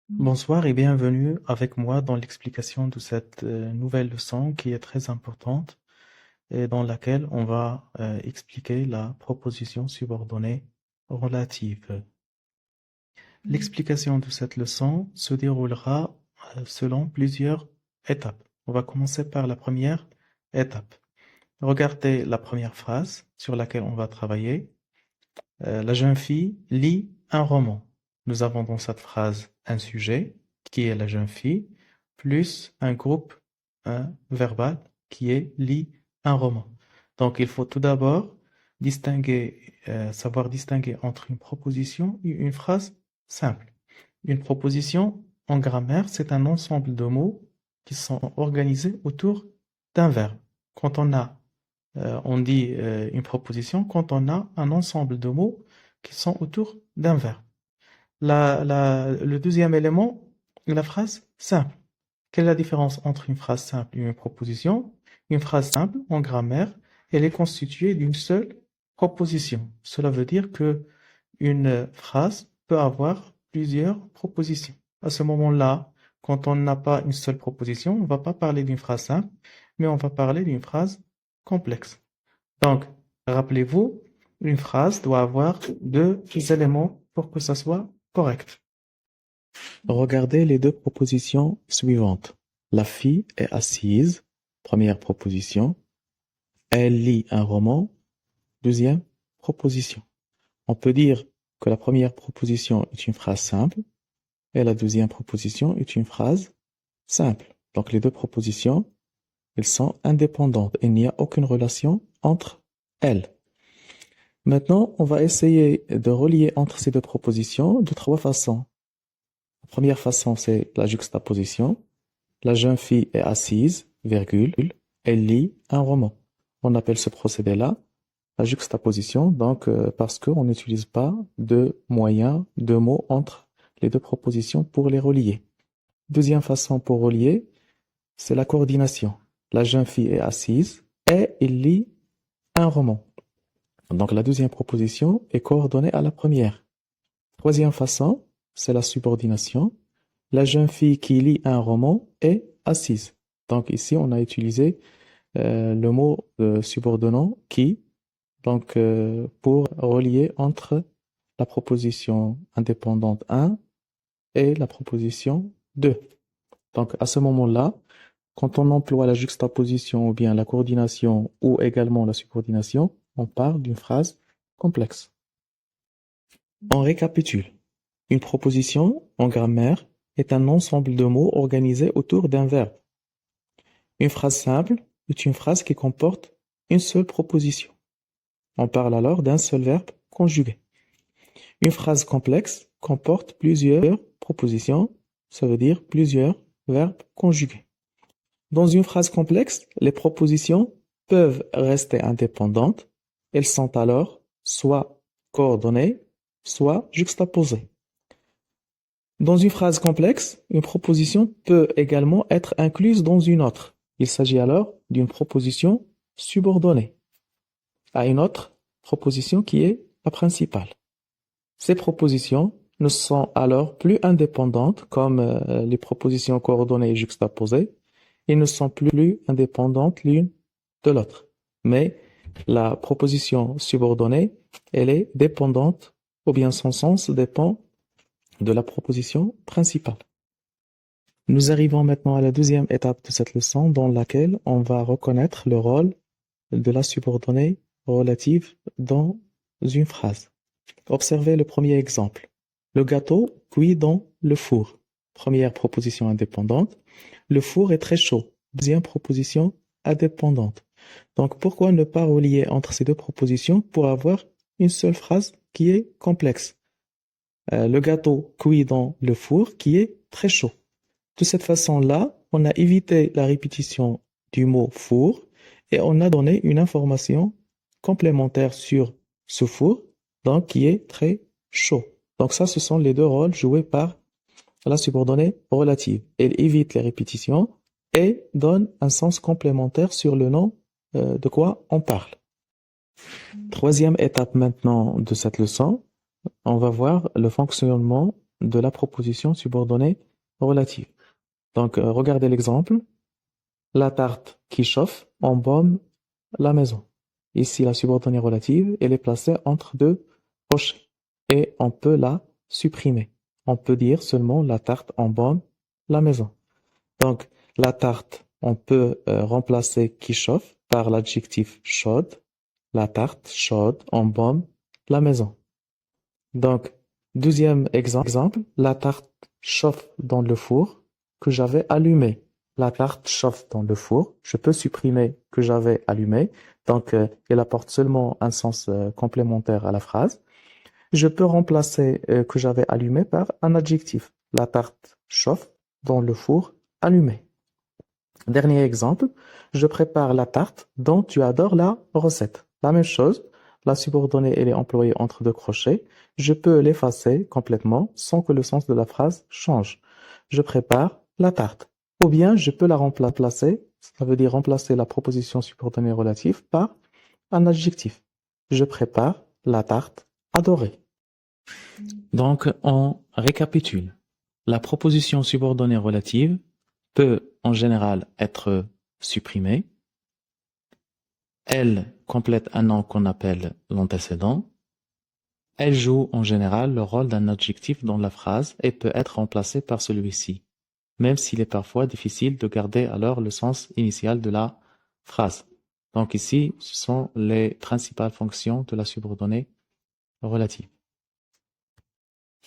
Bonsoir et bienvenue avec moi dans l'explication de cette nouvelle leçon qui est très importante et dans laquelle on va expliquer la proposition subordonnée relative. L'explication de cette leçon se déroulera selon plusieurs étapes. On va commencer par la première étape. Regardez la première phrase sur laquelle on va travailler. La jeune fille lit un roman. Nous avons dans cette phrase un sujet, qui est la jeune fille, plus un groupe verbal, qui est lit un roman. Donc, il faut tout d'abord savoir distinguer entre une proposition et une phrase simple. Une proposition, en grammaire, c'est un ensemble de mots qui sont organisés autour d'un verbe. Quand on dit une proposition quand on a un ensemble de mots qui sont autour d'un verbe. Le deuxième élément, la phrase simple. Quelle est la différence entre une phrase simple et une proposition? Une phrase simple, en grammaire, elle est constituée d'une seule proposition. Cela veut dire que une phrase peut avoir plusieurs propositions. À ce moment-là, quand on n'a pas une seule proposition, on ne va pas parler d'une phrase simple, mais on va parler d'une phrase complexe. Donc, rappelez-vous, une phrase doit avoir deux éléments pour que ça soit correct. Regardez les deux propositions suivantes. La fille est assise, première proposition. Elle lit un roman, deuxième proposition. On peut dire que la première proposition est une phrase simple et la deuxième proposition est une phrase simple. Donc les deux propositions, elles sont indépendantes. Il n'y a aucune relation entre elles. Maintenant, on va essayer de relier entre ces deux propositions de trois façons. La première façon, c'est la juxtaposition. La jeune fille est assise, virgule, elle lit un roman. On appelle ce procédé-là la juxtaposition, donc parce qu'on n'utilise pas de moyens, de mots entre les deux propositions pour les relier. Deuxième façon pour relier, c'est la coordination. La jeune fille est assise et elle lit un roman. Donc la deuxième proposition est coordonnée à la première. Troisième façon, c'est la subordination. La jeune fille qui lit un roman est assise. Donc ici, on a utilisé le mot subordonnant qui, donc pour relier entre la proposition indépendante 1 et la proposition 2. Donc à ce moment-là, quand on emploie la juxtaposition ou bien la coordination ou également la subordination, on parle d'une phrase complexe. On récapitule. Une proposition, en grammaire, est un ensemble de mots organisés autour d'un verbe. Une phrase simple est une phrase qui comporte une seule proposition. On parle alors d'un seul verbe conjugué. Une phrase complexe comporte plusieurs propositions, ça veut dire plusieurs verbes conjugués. Dans une phrase complexe, les propositions peuvent rester indépendantes. Elles sont alors soit coordonnées, soit juxtaposées. Dans une phrase complexe, une proposition peut également être incluse dans une autre. Il s'agit alors d'une proposition subordonnée à une autre proposition qui est la principale. Ces propositions ne sont alors plus indépendantes comme les propositions coordonnées et juxtaposées. Elles ne sont plus indépendantes l'une de l'autre. Mais la proposition subordonnée, elle est dépendante, ou bien son sens dépend de la proposition principale. Nous arrivons maintenant à la deuxième étape de cette leçon dans laquelle on va reconnaître le rôle de la subordonnée relative dans une phrase. Observez le premier exemple. Le gâteau cuit dans le four. Première proposition indépendante. Le four est très chaud. Deuxième proposition indépendante. Donc pourquoi ne pas relier entre ces deux propositions pour avoir une seule phrase qui est complexe? Le gâteau cuit dans le four qui est très chaud. De cette façon-là, on a évité la répétition du mot four et on a donné une information complémentaire sur ce four, donc qui est très chaud. Donc ça, ce sont les deux rôles joués par la subordonnée relative. Elle évite les répétitions et donne un sens complémentaire sur le nom de quoi on parle. Troisième étape maintenant de cette leçon, on va voir le fonctionnement de la proposition subordonnée relative. Donc, regardez l'exemple. La tarte qui chauffe embaume la maison. Ici, la subordonnée relative, elle est placée entre deux crochets. Et on peut la supprimer. On peut dire seulement la tarte embaume la maison. Donc, la tarte, on peut remplacer qui chauffe par l'adjectif chaude. La tarte chaude embaume la maison. Donc, deuxième exemple, la tarte chauffe dans le four que j'avais allumé. La tarte chauffe dans le four. Je peux supprimer que j'avais allumé. Donc, elle apporte seulement un sens complémentaire à la phrase. Je peux remplacer que j'avais allumé par un adjectif. La tarte chauffe dans le four allumé. Dernier exemple, je prépare la tarte dont tu adores la recette. La même chose, la subordonnée elle est employée entre deux crochets. Je peux l'effacer complètement sans que le sens de la phrase change. Je prépare la tarte. Ou bien je peux la remplacer, ça veut dire remplacer la proposition subordonnée relative par un adjectif. Je prépare la tarte adorée. Donc, on récapitule. La proposition subordonnée relative peut en général être supprimée. Elle complète un nom qu'on appelle l'antécédent. Elle joue en général le rôle d'un adjectif dans la phrase et peut être remplacée par celui-ci, même s'il est parfois difficile de garder alors le sens initial de la phrase. Donc ici, ce sont les principales fonctions de la subordonnée relative.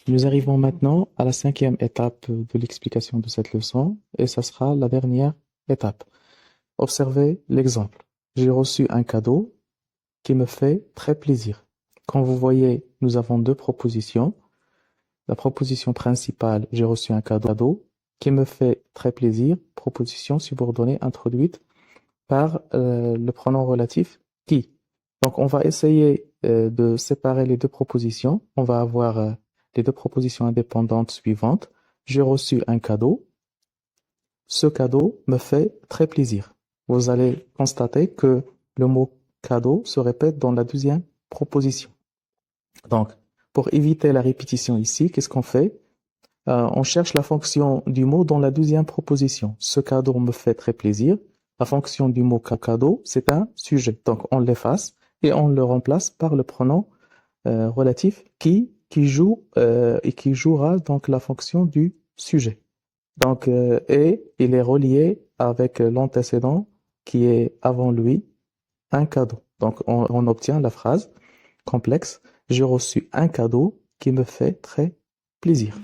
Nous arrivons maintenant à la 5e étape de l'explication de cette leçon et ça sera la dernière étape. Observez l'exemple. J'ai reçu un cadeau qui me fait très plaisir. Comme vous voyez, nous avons deux propositions. La proposition principale, j'ai reçu un cadeau qui me fait très plaisir, proposition subordonnée introduite par le pronom relatif qui. Donc on va essayer de séparer les deux propositions. On va avoir les deux propositions indépendantes suivantes. J'ai reçu un cadeau. Ce cadeau me fait très plaisir. Vous allez constater que le mot cadeau se répète dans la deuxième proposition. Donc, pour éviter la répétition ici, qu'est-ce qu'on fait? On cherche la fonction du mot dans la deuxième proposition. Ce cadeau me fait très plaisir. La fonction du mot cadeau, c'est un sujet. Donc, on l'efface et on le remplace par le pronom relatif qui joue et qui jouera donc la fonction du sujet. Donc, et il est relié avec l'antécédent qui est avant lui un cadeau. Donc, on obtient la phrase complexe. J'ai reçu un cadeau qui me fait très plaisir.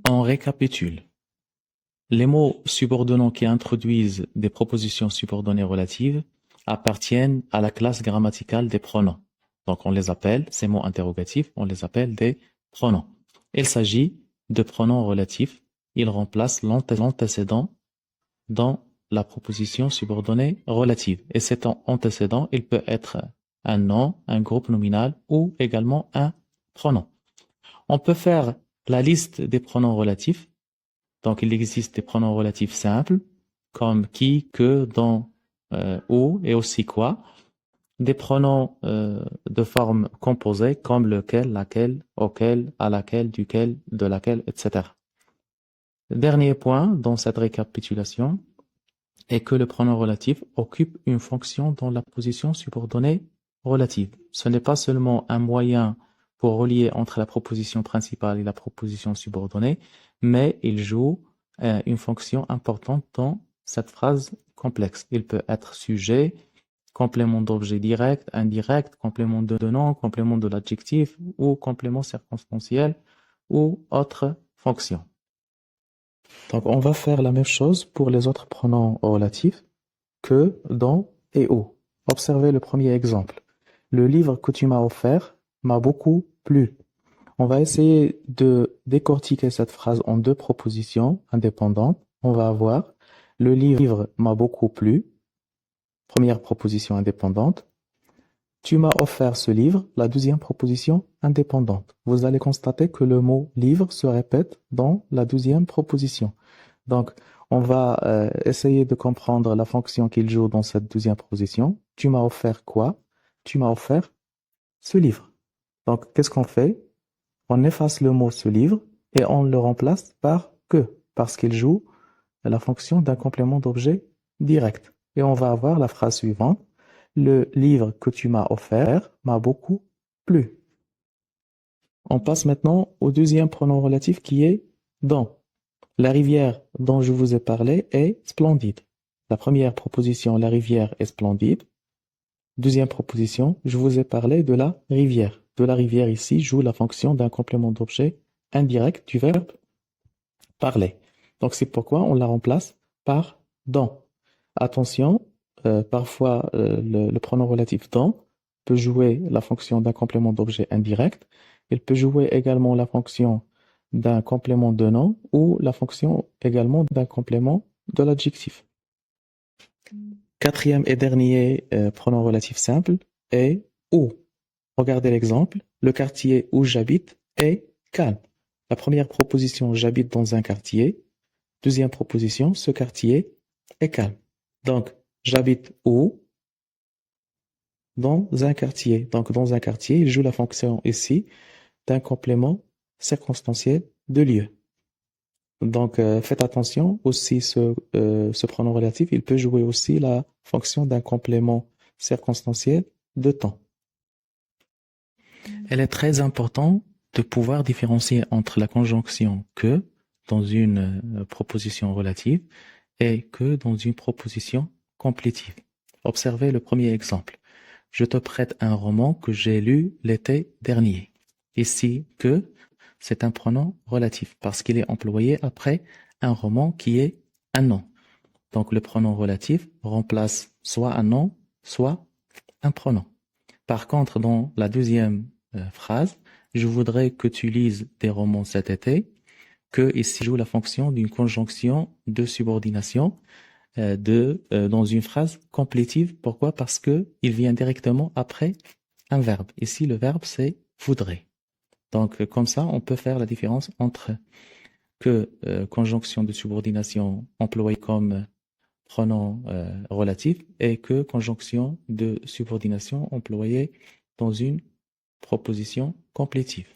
On récapitule. Les mots subordonnants qui introduisent des propositions subordonnées relatives appartiennent à la classe grammaticale des pronoms. Donc, on les appelle, ces mots interrogatifs, on les appelle des pronoms. Il s'agit de pronoms relatifs. Ils remplacent l'antécédent dans la proposition subordonnée relative. Et cet antécédent, il peut être un nom, un groupe nominal ou également un pronom. On peut faire la liste des pronoms relatifs. Donc, il existe des pronoms relatifs simples, comme qui, que, dont, où et aussi quoi. Des pronoms de forme composée, comme lequel, laquelle, auquel, à laquelle, duquel, de laquelle, etc. Dernier point dans cette récapitulation est que le pronom relatif occupe une fonction dans la position subordonnée relative. Ce n'est pas seulement un moyen pour relier entre la proposition principale et la proposition subordonnée, mais il joue une fonction importante dans cette phrase complexe. Il peut être sujet, complément d'objet direct, indirect, complément de nom, complément de l'adjectif ou complément circonstanciel ou autre fonction. Donc on va faire la même chose pour les autres pronoms relatifs que, dont et où. Observez le premier exemple. Le livre que tu m'as offert m'a beaucoup plu. On va essayer de décortiquer cette phrase en deux propositions indépendantes. On va avoir le livre m'a beaucoup plu. Première proposition indépendante. Tu m'as offert ce livre, la deuxième proposition indépendante. Vous allez constater que le mot livre se répète dans la deuxième proposition. Donc, on va essayer de comprendre la fonction qu'il joue dans cette deuxième proposition. Tu m'as offert quoi? Tu m'as offert ce livre. Donc, qu'est-ce qu'on fait? On efface le mot se livre et on le remplace par que, parce qu'il joue la fonction d'un complément d'objet direct. Et on va avoir la phrase suivante. Le livre que tu m'as offert m'a beaucoup plu. On passe maintenant au deuxième pronom relatif qui est dans. La rivière dont je vous ai parlé est splendide. La première proposition, la rivière est splendide. Deuxième proposition, je vous ai parlé de la rivière. De la rivière ici joue la fonction d'un complément d'objet indirect du verbe parler. Donc c'est pourquoi on la remplace par dans. Attention, parfois le pronom relatif dans peut jouer la fonction d'un complément d'objet indirect. Il peut jouer également la fonction d'un complément de nom ou la fonction également d'un complément de l'adjectif. Quatrième et dernier pronom relatif simple est où. Regardez l'exemple. Le quartier où j'habite est calme. La première proposition, j'habite dans un quartier. Deuxième proposition, ce quartier est calme. Donc, j'habite où? Dans un quartier. Donc, dans un quartier, il joue la fonction ici d'un complément circonstanciel de lieu. Donc, faites attention aussi, ce pronom relatif, il peut jouer aussi la fonction d'un complément circonstanciel de temps. Elle est très importante de pouvoir différencier entre la conjonction que dans une proposition relative et que dans une proposition complétive. Observez le premier exemple. Je te prête un roman que j'ai lu l'été dernier. Ici, que, c'est un pronom relatif parce qu'il est employé après un roman qui est un nom. Donc le pronom relatif remplace soit un nom, soit un pronom. Par contre, dans la deuxième phrase, je voudrais que tu lises des romans cet été, que ici joue la fonction d'une conjonction de subordination dans une phrase complétive. Pourquoi? Parce que il vient directement après un verbe. Ici, le verbe, c'est voudrait. Donc, comme ça, on peut faire la différence entre que conjonction de subordination employée comme pronom relatif et que conjonction de subordination employée dans une proposition complétive.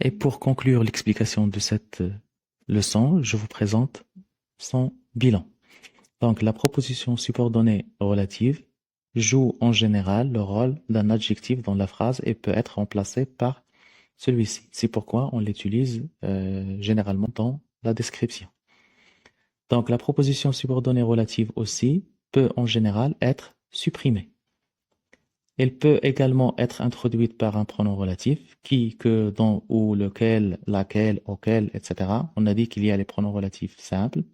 Et pour conclure l'explication de cette leçon, je vous présente son bilan. Donc, la proposition subordonnée relative joue en général le rôle d'un adjectif dans la phrase et peut être remplacée par celui-ci. C'est pourquoi on l'utilise généralement dans la description. Donc, la proposition subordonnée relative aussi peut en général être supprimée. Elle peut également être introduite par un pronom relatif, qui, que, dont, ou, lequel, laquelle, auquel, etc. On a dit qu'il y a les pronoms relatifs simples,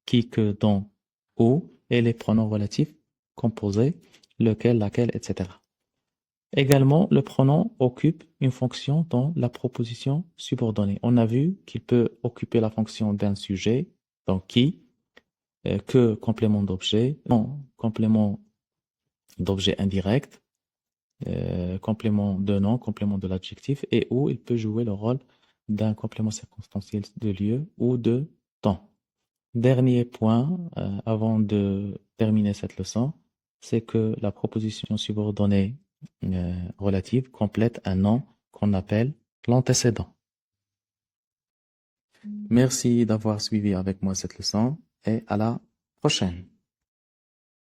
qui, que, dont, ou, et les pronoms relatifs composés, lequel, laquelle, etc. Également, le pronom occupe une fonction dans la proposition subordonnée. On a vu qu'il peut occuper la fonction d'un sujet, donc qui, que complément d'objet, non, complément d'objet indirect, complément de nom, complément de l'adjectif, et où il peut jouer le rôle d'un complément circonstanciel de lieu ou de temps. Dernier point, avant de terminer cette leçon, c'est que la proposition subordonnée relative complète un nom qu'on appelle l'antécédent. Merci d'avoir suivi avec moi cette leçon et à la prochaine.